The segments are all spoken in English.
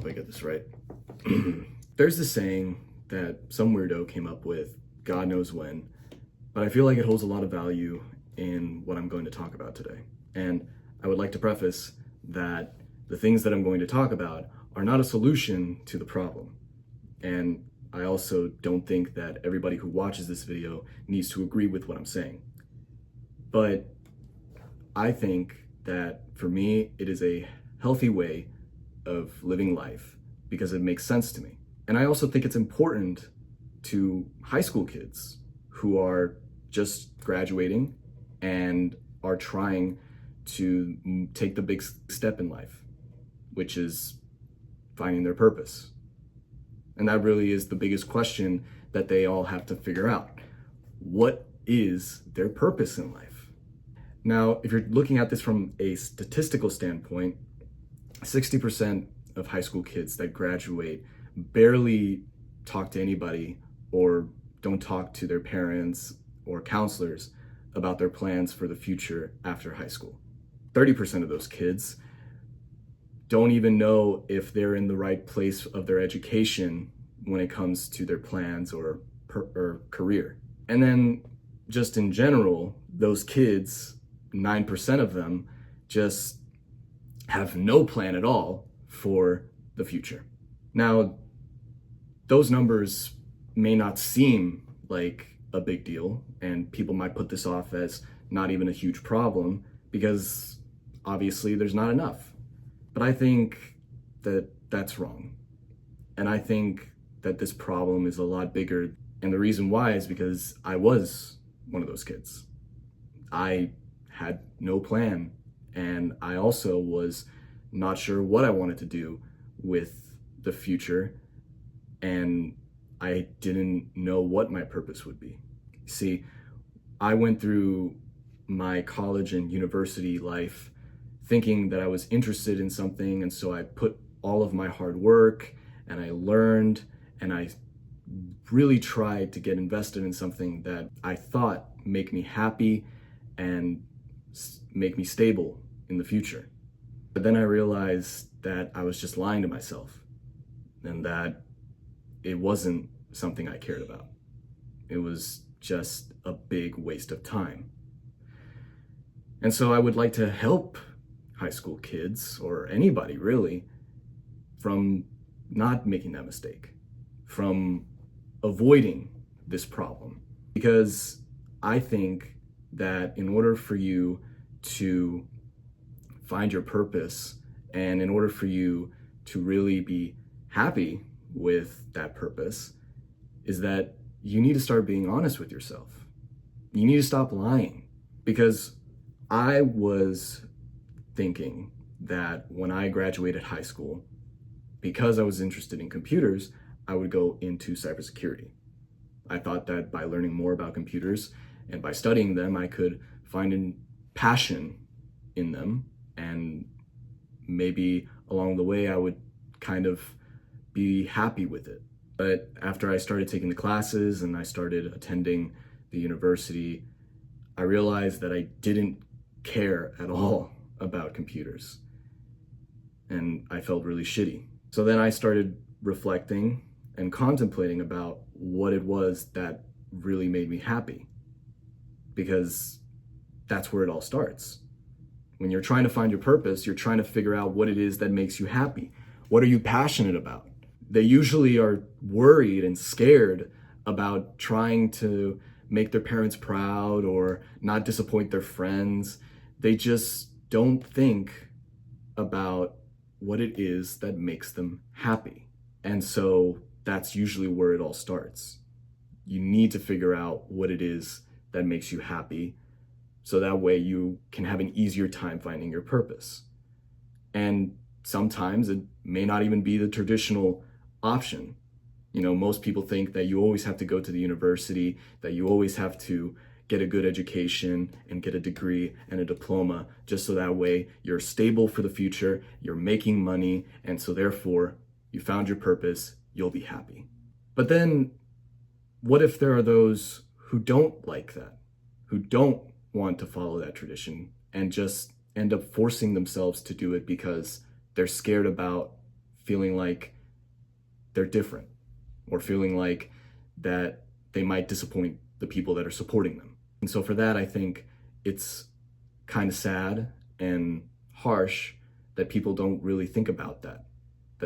hope I get this right. There's this saying that some weirdo came up with, God knows when, but I feel like it holds a lot of value in what I'm going to talk about today. And I would like to preface that the things that I'm going to talk about are not a solution to the problem. And I also don't think that everybody who watches this video needs to agree with what I'm saying. But I think that for me, it is a healthy way of living life because it makes sense to me. And I also think it's important to high school kids who are just graduating and are trying to take the big step in life, which is finding their purpose. And that really is the biggest question that they all have to figure out. What is their purpose in life? Now, if you're looking at this from a statistical standpoint, 60% of high school kids that graduate barely talk to anybody or don't talk to their parents or counselors about their plans for the future after high school. 30% of those kids don't even know if they're in the right place of their education when it comes to their plans or career. And then just in general, those kids, 9% of them just have no plan at all for the future. Now, those numbers may not seem like a big deal, and people might put this off as not even a huge problem because obviously there's not enough. But I think that that's wrong. And I think that this problem is a lot bigger. And the reason why is because I was one of those kids. I had no plan, and I also was not sure what I wanted to do with the future, and I didn't know what my purpose would be. See, I went through my college and university life thinking that I was interested in something, and so I put all of my hard work and I learned and I really tried to get invested in something that I thought make me happy and make me stable in the future. But then I realized that I was just lying to myself and that it wasn't something I cared about. It was just a big waste of time. And so I would like to help high school kids, or anybody really, from not making that mistake, from avoiding this problem. Because I think that in order for you to find your purpose and in order for you to really be happy with that purpose, is that you need to start being honest with yourself. You need to stop lying. Because I was thinking that when I graduated high school, because I was interested in computers, I would go into cybersecurity. I thought that by learning more about computers and by studying them, I could find a passion in them, and maybe along the way I would kind of be happy with it. But after I started taking the classes and I started attending the university, I realized that I didn't care at all about computers, and I felt really shitty. So then I started reflecting and contemplating about what it was that really made me happy, because that's where it all starts. When you're trying to find your purpose, you're trying to figure out what it is that makes you happy. What are you passionate about? They usually are worried and scared about trying to make their parents proud or not disappoint their friends. They just don't think about what it is that makes them happy. And so that's usually where it all starts. You need to figure out what it is that makes you happy, so that way you can have an easier time finding your purpose. And sometimes it may not even be the traditional option. You know, most people think that you always have to go to the university, that you always have to get a good education and get a degree and a diploma, just so that way you're stable for the future, you're making money, and so therefore you found your purpose, you'll be happy. But then what if there are those who don't like that, who don't want to follow that tradition and just end up forcing themselves to do it because they're scared about feeling like they're different, or feeling like that they might disappoint the people that are supporting them. And so for that, I think it's kind of sad and harsh that people don't really think about that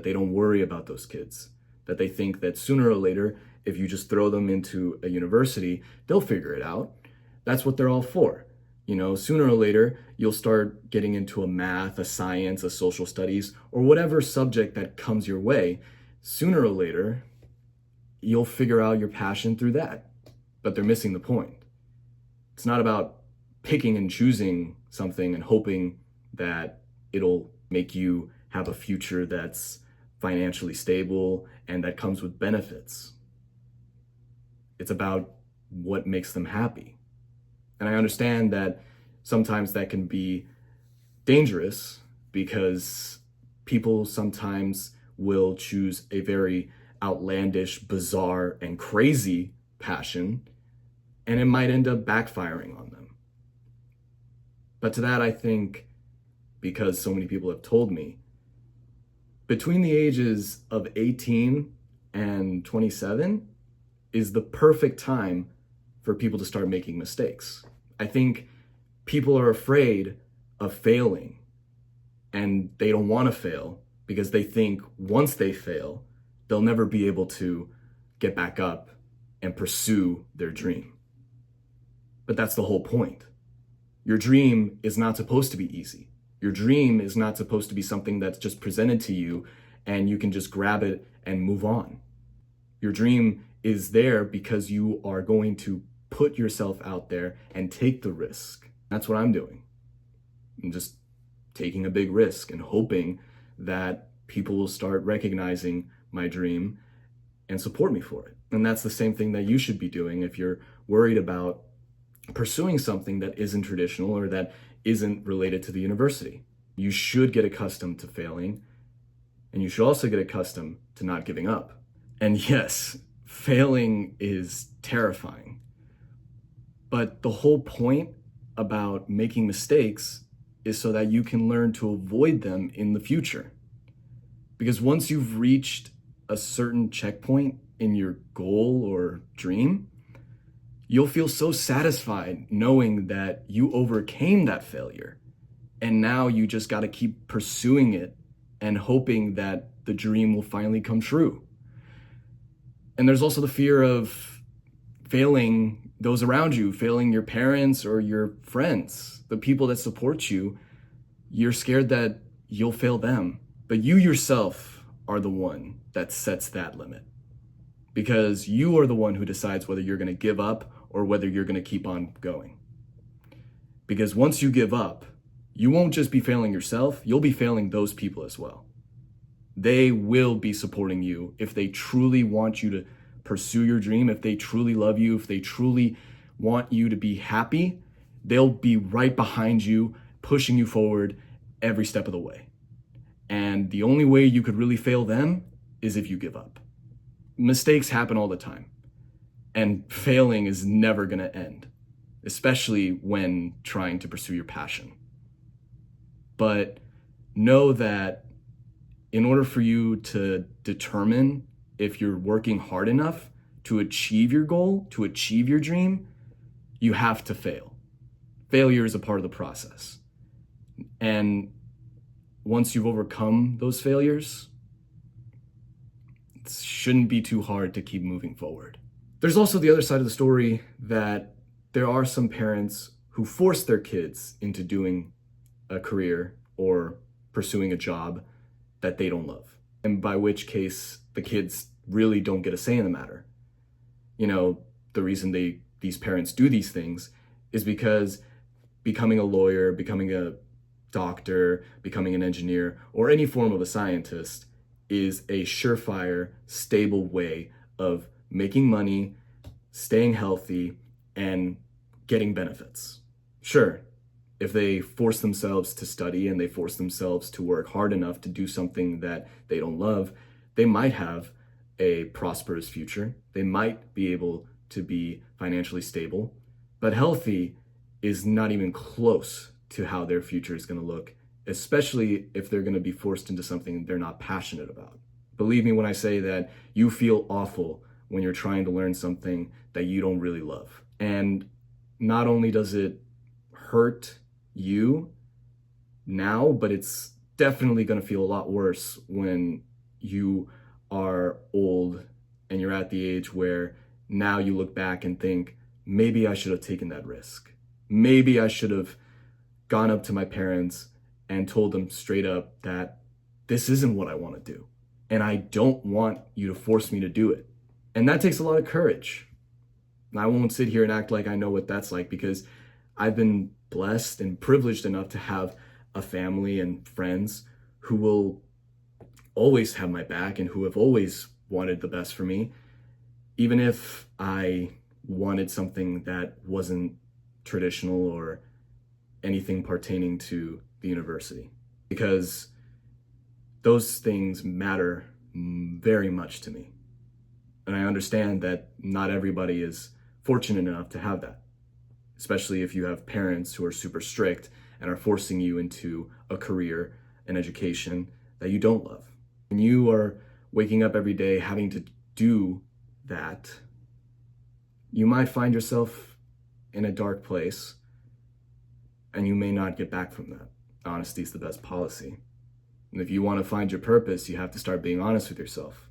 they don't worry about those kids, that they think that sooner or later, if you just throw them into a university, they'll figure it out. That's what they're all for. You know, sooner or later, you'll start getting into a math, a science, a social studies, or whatever subject that comes your way. Sooner or later, you'll figure out your passion through that. But they're missing the point. It's not about picking and choosing something and hoping that it'll make you have a future that's financially stable and that comes with benefits. It's about what makes them happy. And I understand that sometimes that can be dangerous because people sometimes will choose a very outlandish, bizarre, and crazy passion, and it might end up backfiring on them. But to that, I think, because so many people have told me, between the ages of 18 and 27 is the perfect time for people to start making mistakes. I think people are afraid of failing, and they don't want to fail because they think once they fail, they'll never be able to get back up and pursue their dream. But that's the whole point. Your dream is not supposed to be easy. Your dream is not supposed to be something that's just presented to you and you can just grab it and move on. Your dream is there because you are going to put yourself out there and take the risk. That's what I'm doing. I'm just taking a big risk and hoping that people will start recognizing my dream and support me for it. And that's the same thing that you should be doing if you're worried about pursuing something that isn't traditional or that isn't related to the university. You should get accustomed to failing, and you should also get accustomed to not giving up. And yes, failing is terrifying. But the whole point about making mistakes is so that you can learn to avoid them in the future. Because once you've reached a certain checkpoint in your goal or dream, you'll feel so satisfied knowing that you overcame that failure. And now you just got to keep pursuing it and hoping that the dream will finally come true. And there's also the fear of failing those around you, failing your parents or your friends, the people that support you. You're scared that you'll fail them, but you yourself are the one that sets that limit, because you are the one who decides whether you're going to give up or whether you're going to keep on going. Because once you give up, you won't just be failing yourself, you'll be failing those people as well. They will be supporting you if they truly want you to pursue your dream, if they truly love you, if they truly want you to be happy, they'll be right behind you, pushing you forward every step of the way. And the only way you could really fail them is if you give up. Mistakes happen all the time, and failing is never going to end, especially when trying to pursue your passion. But know that in order for you to determine if you're working hard enough to achieve your goal, to achieve your dream, you have to fail. Failure is a part of the process. And once you've overcome those failures, it shouldn't be too hard to keep moving forward. There's also the other side of the story that there are some parents who force their kids into doing a career or pursuing a job that they don't love, and by which case the kids really don't get a say in the matter. You know, the reason these parents do these things is because becoming a lawyer, becoming a doctor, becoming an engineer, or any form of a scientist is a surefire, stable way of making money, staying healthy, and getting benefits. Sure, if they force themselves to study and they force themselves to work hard enough to do something that they don't love, they might have a prosperous future. They might be able to be financially stable, but healthy is not even close to how their future is going to look especially if they're going to be forced into something they're not passionate about. Believe me when I say that you feel awful when you're trying to learn something that you don't really love. And not only does it hurt you now, but it's definitely going to feel a lot worse when you are old and you're at the age where now you look back and think, maybe I should have taken that risk. Maybe I should have gone up to my parents and told them straight up that this isn't what I want to do. And I don't want you to force me to do it. And that takes a lot of courage. And I won't sit here and act like I know what that's like, because I've been blessed and privileged enough to have a family and friends who will always have my back and who have always wanted the best for me, even if I wanted something that wasn't traditional or anything pertaining to the university, because those things matter very much to me. And I understand that not everybody is fortunate enough to have that, especially if you have parents who are super strict and are forcing you into a career, an education that you don't love. When you are waking up every day having to do that, you might find yourself in a dark place, and you may not get back from that. Honesty is the best policy. And if you want to find your purpose, you have to start being honest with yourself.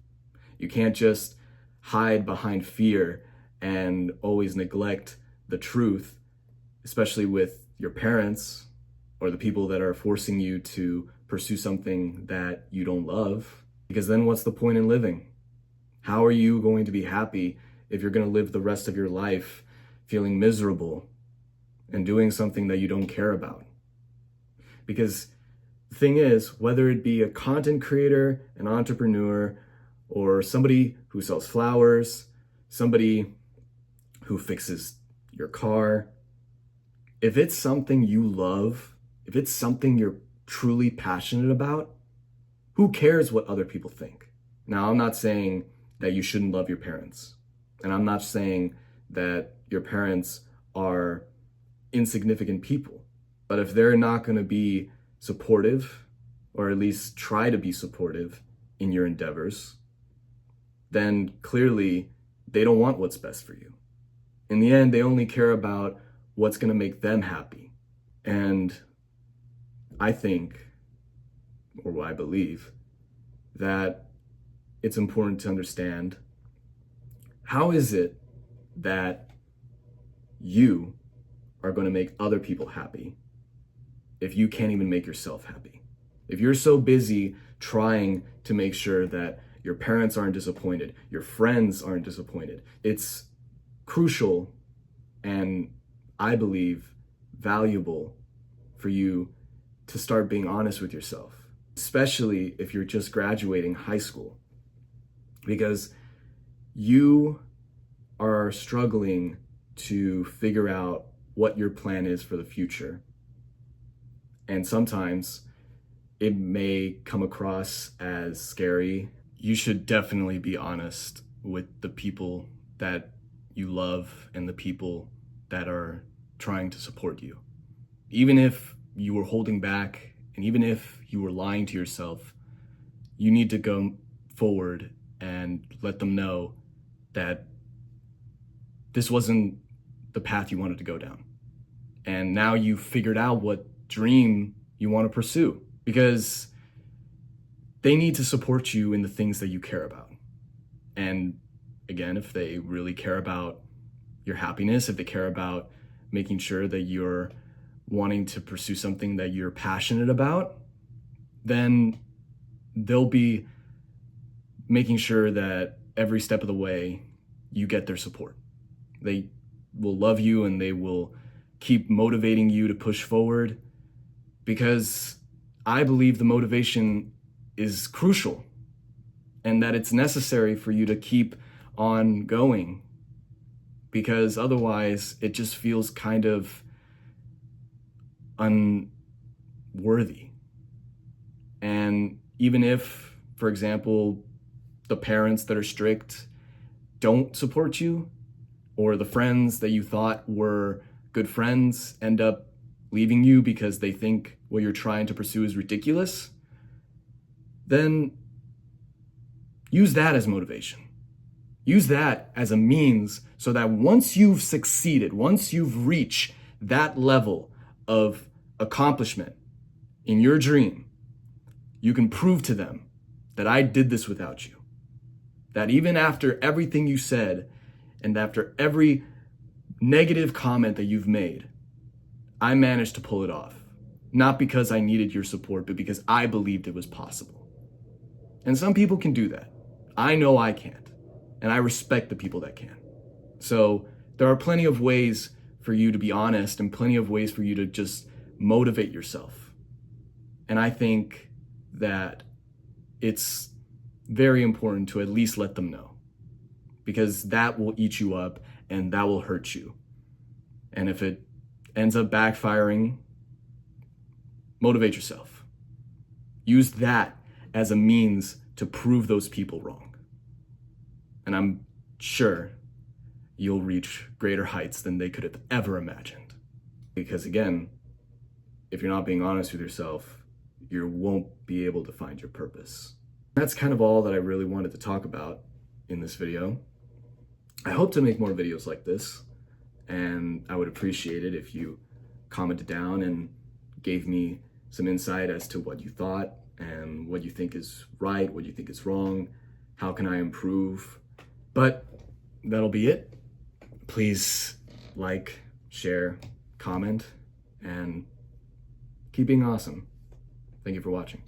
You can't just hide behind fear and always neglect the truth, especially with your parents or the people that are forcing you to pursue something that you don't love. Because then what's the point in living? How are you going to be happy if you're going to live the rest of your life feeling miserable and doing something that you don't care about? Because the thing is, whether it be a content creator, an entrepreneur, or somebody who sells flowers, somebody who fixes your car, if it's something you love, if it's something you're truly passionate about, who cares what other people think? Now, I'm not saying that you shouldn't love your parents. And I'm not saying that your parents are insignificant people. But if they're not going to be supportive, or at least try to be supportive in your endeavors, then clearly they don't want what's best for you. In the end, they only care about what's going to make them happy. And I think, or I believe, that it's important to understand, how is it that you are going to make other people happy if you can't even make yourself happy? If you're so busy trying to make sure that your parents aren't disappointed, your friends aren't disappointed, it's crucial and, I believe, valuable for you to start being honest with yourself, especially if you're just graduating high school, because you are struggling to figure out what your plan is for the future. And sometimes it may come across as scary. You should definitely be honest with the people that you love and the people that are trying to support you. Even if you were holding back, and even if you were lying to yourself, you need to go forward and let them know that this wasn't the path you wanted to go down. And now you've figured out what dream you want to pursue, because they need to support you in the things that you care about. And again, if they really care about your happiness, if they care about making sure that you're wanting to pursue something that you're passionate about, then they'll be making sure that every step of the way you get their support. They will love you and they will keep motivating you to push forward, because I believe the motivation is crucial and that it's necessary for you to keep on going, because otherwise it just feels kind of unworthy. And even if, for example, the parents that are strict don't support you, or the friends that you thought were good friends end up leaving you because they think what you're trying to pursue is ridiculous, then use that as motivation. Use that as a means so that once you've succeeded, once you've reached that level of accomplishment in your dream, you can prove to them that I did this without you. That even after everything you said and after every negative comment that you've made, I managed to pull it off. Not because I needed your support, but because I believed it was possible. And some people can do that. I know I can't. And I respect the people that can. So there are plenty of ways for you to be honest and plenty of ways for you to just motivate yourself. And I think that it's very important to at least let them know, because that will eat you up and that will hurt you. And if it ends up backfiring, motivate yourself. Use that as a means to prove those people wrong. And I'm sure you'll reach greater heights than they could have ever imagined. Because again, if you're not being honest with yourself, you won't be able to find your purpose. That's kind of all that I really wanted to talk about in this video. I hope to make more videos like this, and I would appreciate it if you commented down and gave me some insight as to what you thought and what you think is right, what you think is wrong, how can I improve. But that'll be it. Please like, share, comment, and keep being awesome. Thank you for watching.